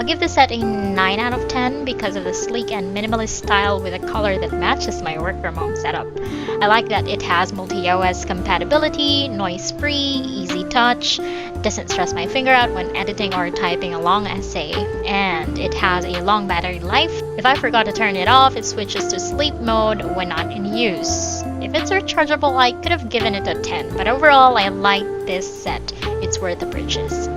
I'll give this set a 9 out of 10 because of the sleek and minimalist style with a color that matches my work from home setup. I like that it has multi-OS compatibility, noise-free, easy touch, doesn't stress my finger out when editing or typing a long essay, and it has a long battery life. If I forgot to turn it off, it switches to sleep mode when not in use. If it's rechargeable, I could have given it a 10, but overall I like this set. It's worth the purchase.